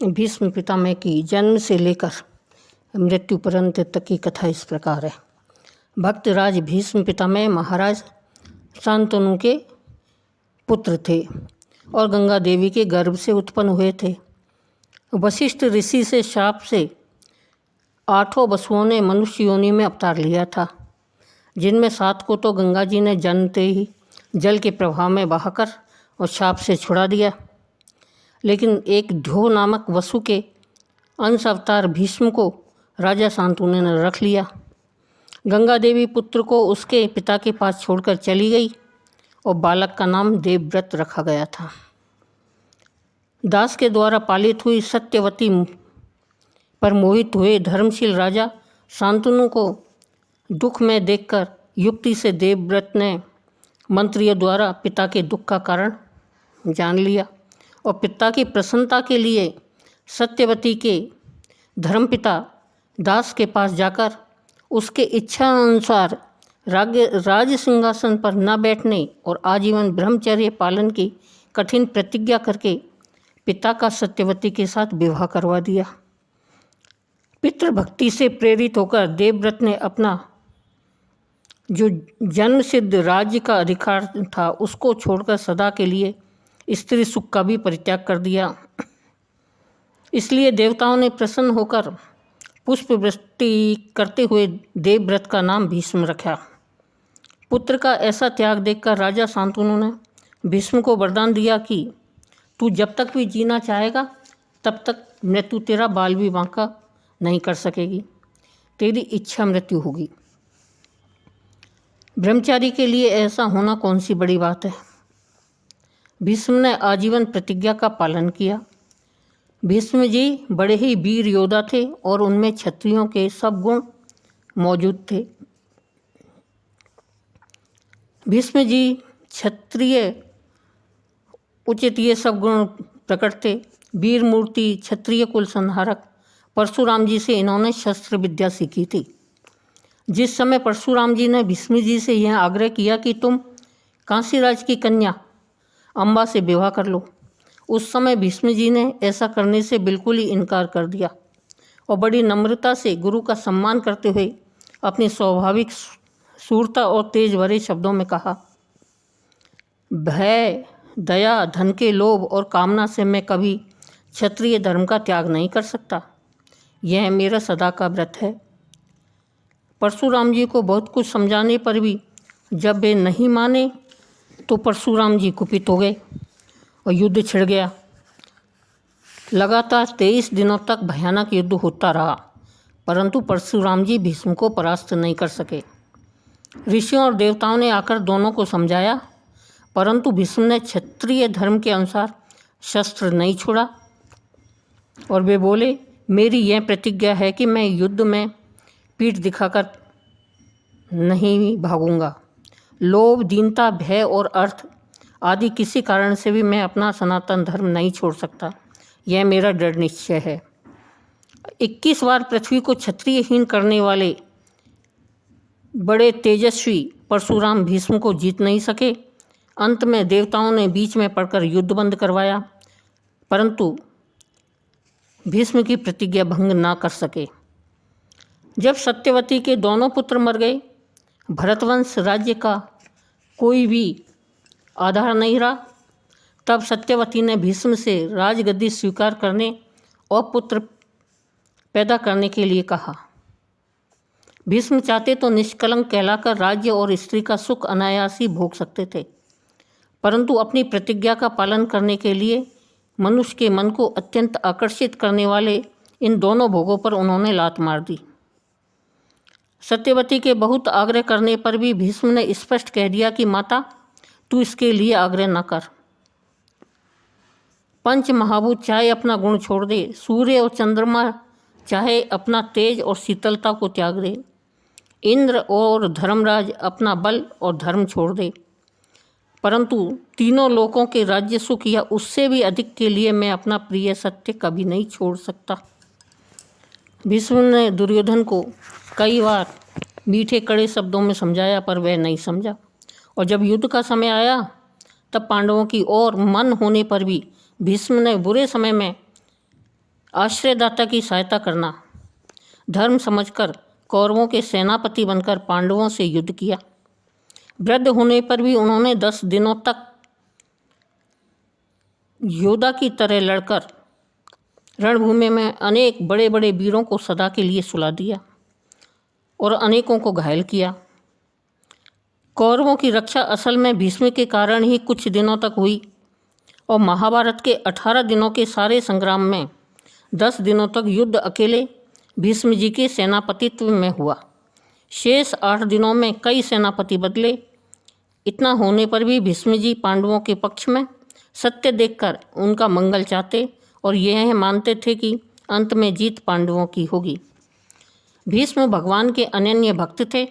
भीष्म पितामह की जन्म से लेकर मृत्यु पर्यंत तक की कथा इस प्रकार है। भक्तराज भीष्म पितामह महाराज शांतनु के पुत्र थे और गंगा देवी के गर्भ से उत्पन्न हुए थे। वशिष्ठ ऋषि से शाप से 8 वसुओं ने मनुष्य योनि में अवतार लिया था, जिनमें 7 को तो गंगा जी ने जन्मते ही जल के प्रभाव में बहाकर और शाप से छुड़ा दिया, लेकिन एक ध्यो नामक वसु के अंश अवतार भीष्म को राजा शांतनु ने रख लिया। गंगा देवी पुत्र को उसके पिता के पास छोड़कर चली गई और बालक का नाम देवव्रत रखा गया था। दास के द्वारा पालित हुई सत्यवती पर मोहित हुए धर्मशील राजा शांतनु को दुख में देखकर युक्ति से देवव्रत ने मंत्रियों द्वारा पिता के दुख का कारण जान लिया और पिता की प्रसन्नता के लिए सत्यवती के धर्मपिता दास के पास जाकर उसके इच्छा अनुसार राज सिंहासन पर न बैठने और आजीवन ब्रह्मचर्य पालन की कठिन प्रतिज्ञा करके पिता का सत्यवती के साथ विवाह करवा दिया। पितृभक्ति से प्रेरित होकर देवव्रत ने अपना जो जन्म सिद्ध राज्य का अधिकार था उसको छोड़कर सदा के लिए स्त्री सुख का भी परित्याग कर दिया। इसलिए देवताओं ने प्रसन्न होकर पुष्प वृष्टि करते हुए देवव्रत का नाम भीष्म रखा। पुत्र का ऐसा त्याग देखकर राजा शांतनु ने भीष्म को वरदान दिया कि तू जब तक भी जीना चाहेगा तब तक मृत्यु तेरा बाल विवाह का नहीं कर सकेगी, तेरी इच्छा मृत्यु होगी। ब्रह्मचारी के लिए ऐसा होना कौन सी बड़ी बात है। भीष्म ने आजीवन प्रतिज्ञा का पालन किया। भीष्म जी बड़े ही वीर योद्धा थे और उनमें क्षत्रियों के सब गुण मौजूद थे। भीष्म जी क्षत्रिय उचित ये सब गुण प्रकट थे। वीर मूर्ति, क्षत्रिय कुल संहारक परशुराम जी से इन्होंने शस्त्र विद्या सीखी थी। जिस समय परशुराम जी ने भीष्म जी से यह आग्रह किया कि तुम काशीराज की कन्या अम्बा से विवाह कर लो, उस समय भीष्म जी ने ऐसा करने से बिल्कुल ही इनकार कर दिया और बड़ी नम्रता से गुरु का सम्मान करते हुए अपनी स्वाभाविक शूरता और तेज भरे शब्दों में कहा, भय, दया, धन के लोभ और कामना से मैं कभी क्षत्रिय धर्म का त्याग नहीं कर सकता। यह मेरा सदा का व्रत है। परशुराम जी को बहुत कुछ समझाने पर भी जब वे नहीं माने तो परशुराम जी कुपित हो गए और युद्ध छिड़ गया। लगातार 23 दिनों तक भयानक युद्ध होता रहा, परंतु परशुराम जी भीष्म को परास्त नहीं कर सके। ऋषियों और देवताओं ने आकर दोनों को समझाया, परंतु भीष्म ने क्षत्रिय धर्म के अनुसार शस्त्र नहीं छोड़ा और वे बोले, मेरी यह प्रतिज्ञा है कि मैं युद्ध में पीठ दिखाकर नहीं भागूंगा। लोभ, दीनता, भय और अर्थ आदि किसी कारण से भी मैं अपना सनातन धर्म नहीं छोड़ सकता। यह मेरा दृढ़ निश्चय है। 21 बार पृथ्वी को क्षत्रियहीन करने वाले बड़े तेजस्वी परशुराम भीष्म को जीत नहीं सके। अंत में देवताओं ने बीच में पड़कर युद्ध बंद करवाया, परंतु भीष्म की प्रतिज्ञा भंग ना कर सके। जब सत्यवती के दोनों पुत्र मर गए, भरतवंश राज्य का कोई भी आधार नहीं रहा, तब सत्यवती ने भीष्म से राजगद्दी स्वीकार करने और पुत्र पैदा करने के लिए कहा। भीष्म चाहते तो निष्कलंक कहलाकर राज्य और स्त्री का सुख अनायास ही भोग सकते थे, परंतु अपनी प्रतिज्ञा का पालन करने के लिए मनुष्य के मन को अत्यंत आकर्षित करने वाले इन दोनों भोगों पर उन्होंने लात मार दी। सत्यवती के बहुत आग्रह करने पर भी भीष्म ने स्पष्ट कह दिया कि माता, तू इसके लिए आग्रह न कर। पंच महाभूत चाहे अपना गुण छोड़ दे, सूर्य और चंद्रमा चाहे अपना तेज और शीतलता को त्याग दे, इंद्र और धर्मराज अपना बल और धर्म छोड़ दे, परंतु तीनों लोकों के राज्य सुख या उससे भी अधिक के लिए मैं अपना प्रिय सत्य कभी नहीं छोड़ सकता। भीष्म ने दुर्योधन को कई बार मीठे कड़े शब्दों में समझाया, पर वह नहीं समझा और जब युद्ध का समय आया तब पांडवों की ओर मन होने पर भी भीष्म ने बुरे समय में आश्रयदाता की सहायता करना, धर्म समझकर कौरवों के सेनापति बनकर पांडवों से युद्ध किया। वृद्ध होने पर भी उन्होंने 10 दिनों तक योद्धा की तरह लड़कर रणभूमि में अनेक बड़े बड़े वीरों को सदा के लिए सुला दिया और अनेकों को घायल किया। कौरवों की रक्षा असल में भीष्म के कारण ही कुछ दिनों तक हुई और महाभारत के 18 दिनों के सारे संग्राम में 10 दिनों तक युद्ध अकेले भीष्म जी के सेनापतित्व में हुआ। शेष 8 दिनों में कई सेनापति बदले। इतना होने पर भी भीष्म जी पांडवों के पक्ष में सत्य देखकर उनका मंगल चाहते और यह मानते थे कि अंत में जीत पांडवों की होगी। भीष्म भगवान के अनन्य भक्त थे।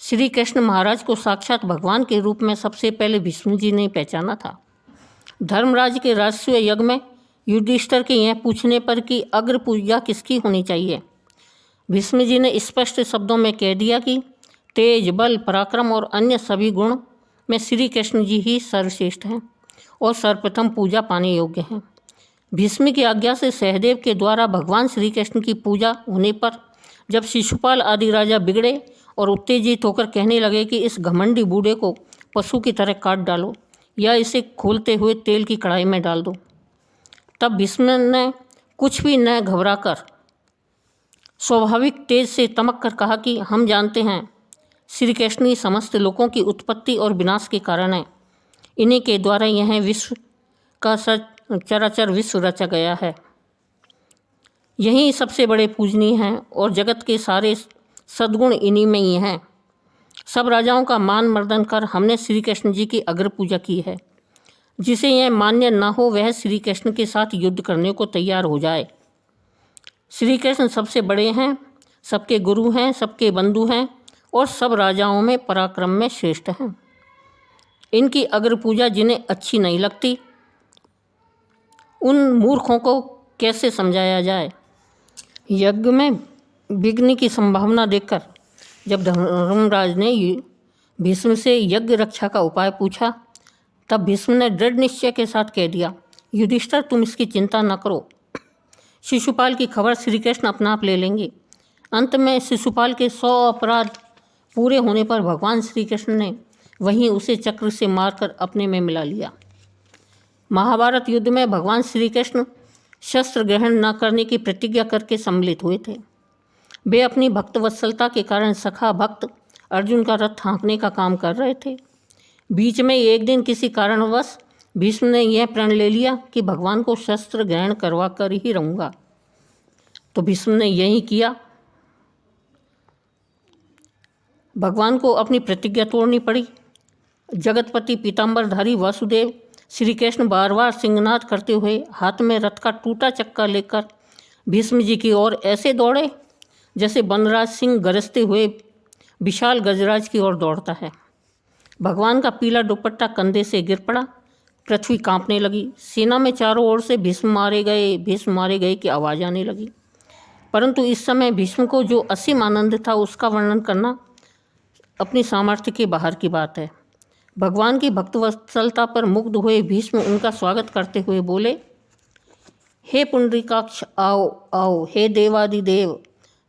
श्री कृष्ण महाराज को साक्षात भगवान के रूप में सबसे पहले भीष्म जी ने पहचाना था। धर्मराज के राजस्व यज्ञ में युधिष्ठिर के यह पूछने पर कि अग्र पूजा किसकी होनी चाहिए, भीष्म जी ने स्पष्ट शब्दों में कह दिया कि तेज, बल, पराक्रम और अन्य सभी गुण में श्री कृष्ण जी ही सर्वश्रेष्ठ हैं और सर्वप्रथम पूजा पाने योग्य हैं। भीष्म की आज्ञा से सहदेव के द्वारा भगवान श्री कृष्ण की पूजा होने पर जब शिशुपाल आदि राजा बिगड़े और उत्तेजित होकर कहने लगे कि इस घमंडी बूढ़े को पशु की तरह काट डालो या इसे खोलते हुए तेल की कढ़ाई में डाल दो, तब भीष्म ने कुछ भी न घबराकर स्वाभाविक तेज से तमक कर कहा कि हम जानते हैं श्री कृष्ण ही समस्त लोगों की उत्पत्ति और विनाश के कारण है। इन्हीं के द्वारा यह विश्व का चराचर विश्व रचा गया है। यही सबसे बड़े पूजनीय हैं और जगत के सारे सद्गुण इन्हीं में ही हैं। सब राजाओं का मान मर्दन कर हमने श्री कृष्ण जी की अग्र पूजा की है। जिसे यह मान्य न हो वह श्री कृष्ण के साथ युद्ध करने को तैयार हो जाए। श्री कृष्ण सबसे बड़े हैं, सबके गुरु हैं, सबके बंधु हैं और सब राजाओं में पराक्रम में श्रेष्ठ हैं। इनकी अग्र पूजा जिन्हें अच्छी नहीं लगती उन मूर्खों को कैसे समझाया जाए। यज्ञ में विघ्न की संभावना देखकर जब धर्मराज ने भीष्म से यज्ञ रक्षा का उपाय पूछा तब भीष्म ने दृढ़ निश्चय के साथ कह दिया, युधिष्ठिर तुम इसकी चिंता न करो, शिशुपाल की खबर श्री कृष्ण अपना आप ले लेंगे। अंत में शिशुपाल के 100 अपराध पूरे होने पर भगवान श्री कृष्ण ने वहीं उसे चक्र से मारकर अपने में मिला लिया। महाभारत युद्ध में भगवान श्री कृष्ण शस्त्र ग्रहण न करने की प्रतिज्ञा करके सम्मिलित हुए थे। वे अपनी भक्तवत्सलता के कारण सखा भक्त अर्जुन का रथ हाँकने का काम कर रहे थे। बीच में एक दिन किसी कारणवश भीष्म ने यह प्रण ले लिया कि भगवान को शस्त्र ग्रहण करवा कर ही रहूँगा, तो भीष्म ने यही किया। भगवान को अपनी प्रतिज्ञा तोड़नी पड़ी। जगतपति पीताम्बरधारी वासुदेव श्री कृष्ण बार बार सिंहनाद करते हुए हाथ में रथ का टूटा चक्का लेकर भीष्म जी की ओर ऐसे दौड़े जैसे वनराज सिंह गरजते हुए विशाल गजराज की ओर दौड़ता है। भगवान का पीला दुपट्टा कंधे से गिर पड़ा, पृथ्वी कांपने लगी। सेना में चारों ओर से भीष्म मारे गए की आवाज़ आने लगी। परंतु इस समय भीष्म को जो असीम आनंद था उसका वर्णन करना अपनी सामर्थ्य के बाहर की बात है। भगवान की भक्तवत्सलता पर मुग्ध हुए भीष्म उनका स्वागत करते हुए बोले, हे पुंडरीकाक्ष आओ आओ, हे देवादिदेव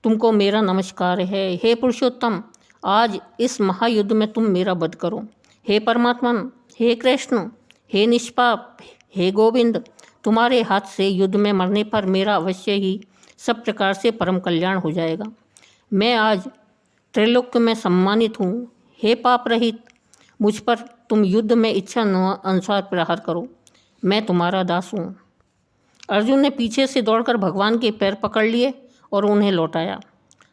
तुमको मेरा नमस्कार है। हे पुरुषोत्तम आज इस महायुद्ध में तुम मेरा वध करो। हे परमात्मन, हे कृष्ण, हे निष्पाप, हे गोविंद, तुम्हारे हाथ से युद्ध में मरने पर मेरा अवश्य ही सब प्रकार से परम कल्याण हो जाएगा। मैं आज त्रैलोक्य में सम्मानित हूँ। हे पाप रहित, मुझ पर तुम युद्ध में इच्छा अनुसार प्रहार करो, मैं तुम्हारा दास हूँ। अर्जुन ने पीछे से दौड़कर भगवान के पैर पकड़ लिए और उन्हें लौटाया।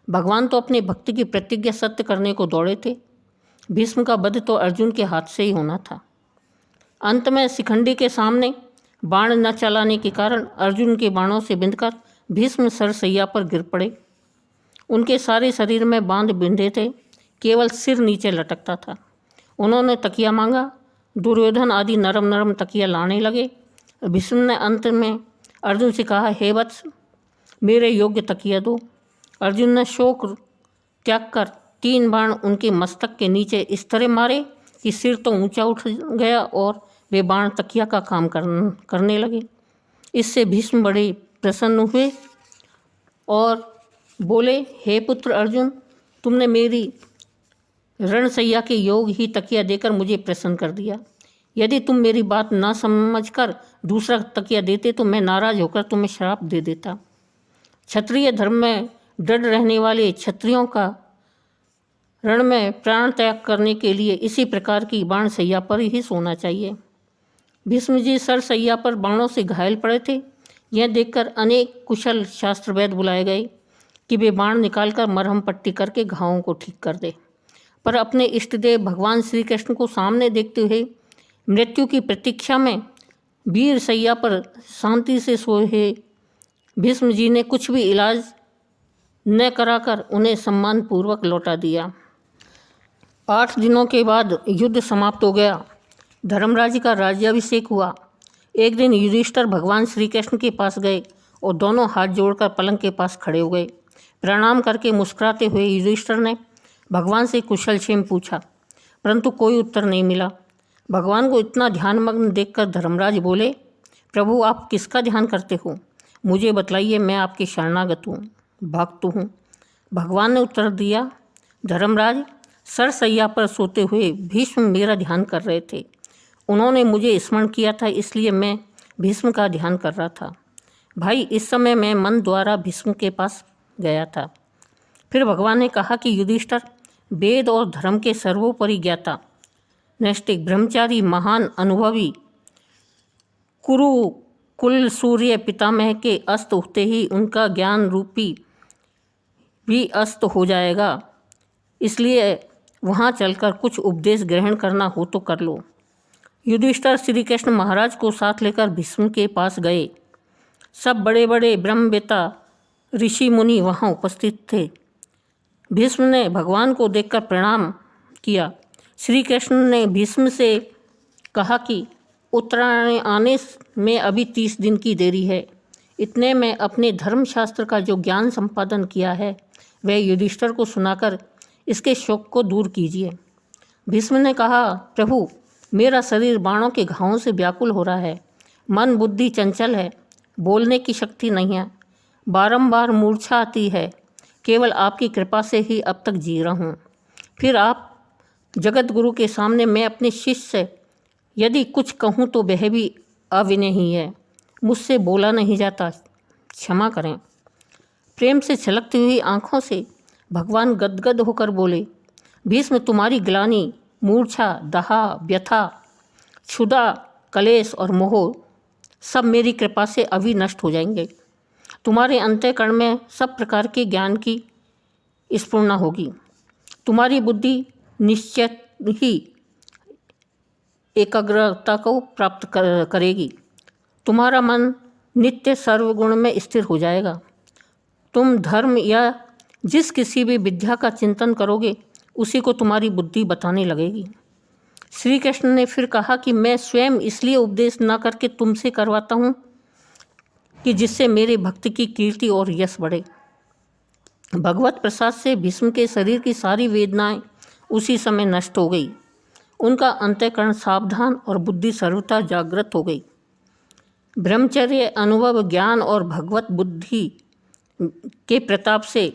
भगवान तो अपने भक्ति की प्रतिज्ञा सत्य करने को दौड़े थे। भीष्म का वध तो अर्जुन के हाथ से ही होना था। अंत में शिखंडी के सामने बाण न चलाने के कारण अर्जुन के बाणों से बिंधकर भीष्म सरसैया पर गिर पड़े। उनके सारे शरीर में बांध बिंधे थे, केवल सिर नीचे लटकता था। उन्होंने तकिया मांगा, दुर्योधन आदि नरम नरम तकिया लाने लगे। भीष्म ने अंत में अर्जुन से कहा, हे वत्स मेरे योग्य तकिया दो। अर्जुन ने शोक त्याग कर 3 बाण उनके मस्तक के नीचे इस तरह मारे कि सिर तो ऊंचा उठ गया और वे बाण तकिया का काम करने लगे। इससे भीष्म बड़े प्रसन्न हुए और बोले, हे पुत्र अर्जुन, तुमने मेरी रणशैया के योग ही तकिया देकर मुझे प्रसन्न कर दिया। यदि तुम मेरी बात ना समझकर दूसरा तकिया देते तो मैं नाराज होकर तुम्हें श्राप दे देता। क्षत्रिय धर्म में दृढ़ रहने वाले क्षत्रियों का रण में प्राण त्याग करने के लिए इसी प्रकार की बाणशैया पर ही सोना चाहिए। भीष्म जी सरशैया पर बाणों से घायल पड़े थे। यह देखकर अनेक कुशल शास्त्रवैद बुलाए गए कि वे बाण निकालकर मरहम पट्टी करके घावों को ठीक कर दे। पर अपने इष्टदेव भगवान श्री कृष्ण को सामने देखते हुए मृत्यु की प्रतीक्षा में वीर शैया पर शांति से सोए भीष्म जी ने कुछ भी इलाज न कराकर उन्हें सम्मानपूर्वक लौटा दिया। 8 दिनों के बाद युद्ध समाप्त हो गया। धर्मराज का राज्याभिषेक हुआ। एक दिन युधिष्ठिर भगवान श्री कृष्ण के पास गए और दोनों हाथ जोड़कर पलंग के पास खड़े हो गए। प्रणाम करके मुस्कुराते हुए युधिष्ठिर ने भगवान से कुशल क्षेम पूछा, परंतु कोई उत्तर नहीं मिला। भगवान को इतना ध्यानमग्न देखकर धर्मराज बोले, प्रभु आप किसका ध्यान करते हो? मुझे बतलाइए, मैं आपके शरणागत हूँ, भक्त हूँ। भगवान ने उत्तर दिया, धर्मराज, सरसैया पर सोते हुए भीष्म मेरा ध्यान कर रहे थे। उन्होंने मुझे स्मरण किया था, इसलिए मैं भीष्म का ध्यान कर रहा था। भाई, इस समय मैं मन द्वारा भीष्म के पास गया था। फिर भगवान ने कहा कि युधिष्ठिर, वेद और धर्म के सर्वोपरि ज्ञाता, नैष्ठिक, ब्रह्मचारी, महान अनुभवी कुरु कुल सूर्य पितामह के अस्त होते ही उनका ज्ञान रूपी भी अस्त हो जाएगा। इसलिए वहाँ चलकर कुछ उपदेश ग्रहण करना हो तो कर लो। युधिष्ठिर श्री कृष्ण महाराज को साथ लेकर भीष्म के पास गए। सब बड़े बड़े ब्रह्मवेत्ता ऋषि मुनि वहाँ उपस्थित थे। भीष्म ने भगवान को देखकर प्रणाम किया। श्री कृष्ण ने भीष्म से कहा कि उत्तरायण आने में अभी 30 दिन की देरी है। इतने में अपने धर्मशास्त्र का जो ज्ञान संपादन किया है वह युधिष्ठिर को सुनाकर इसके शोक को दूर कीजिए। भीष्म ने कहा, प्रभु, मेरा शरीर बाणों के घावों से व्याकुल हो रहा है। मन बुद्धि चंचल है, बोलने की शक्ति नहीं है, बारंबार मूर्छा आती है। केवल आपकी कृपा से ही अब तक जी रहा हूँ। फिर आप जगत गुरु के सामने मैं अपने शिष्य से यदि कुछ कहूँ तो वह भी अविनय ही है, मुझसे बोला नहीं जाता, क्षमा करें। प्रेम से छलकती हुई आँखों से भगवान गदगद होकर बोले, भीष्म, तुम्हारी ग्लानि, मूर्छा, दहा, व्यथा, क्षुधा, कलेश और मोह सब मेरी कृपा से अभी नष्ट हो जाएंगे। तुम्हारे अंतःकरण में सब प्रकार के ज्ञान की स्फुरना होगी। तुम्हारी बुद्धि निश्चित ही एकाग्रता को प्राप्त करेगी। तुम्हारा मन नित्य सर्वगुण में स्थिर हो जाएगा। तुम धर्म या जिस किसी भी विद्या का चिंतन करोगे उसी को तुम्हारी बुद्धि बताने लगेगी। श्री कृष्ण ने फिर कहा कि मैं स्वयं इसलिए उपदेश न करके तुमसे करवाता हूँ कि जिससे मेरे भक्त की कीर्ति और यश बढ़े। भगवत प्रसाद से भीष्म के शरीर की सारी वेदनाएं उसी समय नष्ट हो गई। उनका अंतःकरण सावधान और बुद्धि सर्वथा जागृत हो गई। ब्रह्मचर्य, अनुभव, ज्ञान और भगवत बुद्धि के प्रताप से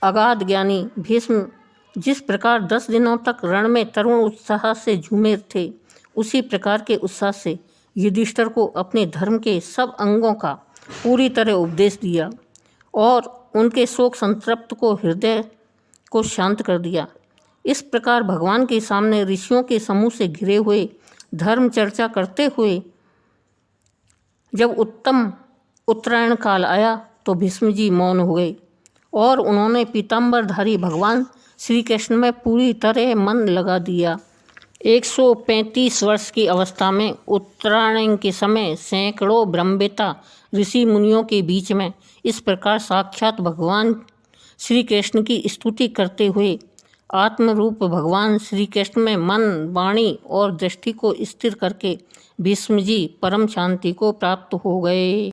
अगाध ज्ञानी भीष्म जिस प्रकार 10 दिनों तक रण में तरुण उत्साह से झूमे थे, उसी प्रकार के उत्साह से युधिष्ठिर को अपने धर्म के सब अंगों का पूरी तरह उपदेश दिया और उनके शोक संतृप्त को हृदय को शांत कर दिया। इस प्रकार भगवान के सामने ऋषियों के समूह से घिरे हुए धर्म चर्चा करते हुए जब उत्तम उत्तरायण काल आया तो भीष्म जी मौन हो गए और उन्होंने पीताम्बरधारी भगवान श्री कृष्ण में पूरी तरह मन लगा दिया। 135 वर्ष की अवस्था में उत्तरायण के समय सैकड़ों ब्रह्मवेत्ता ऋषि मुनियों के बीच में इस प्रकार साक्षात भगवान श्री कृष्ण की स्तुति करते हुए आत्मरूप भगवान श्री कृष्ण में मन, वाणी और दृष्टि को स्थिर करके भीष्म जी परम शांति को प्राप्त हो गए।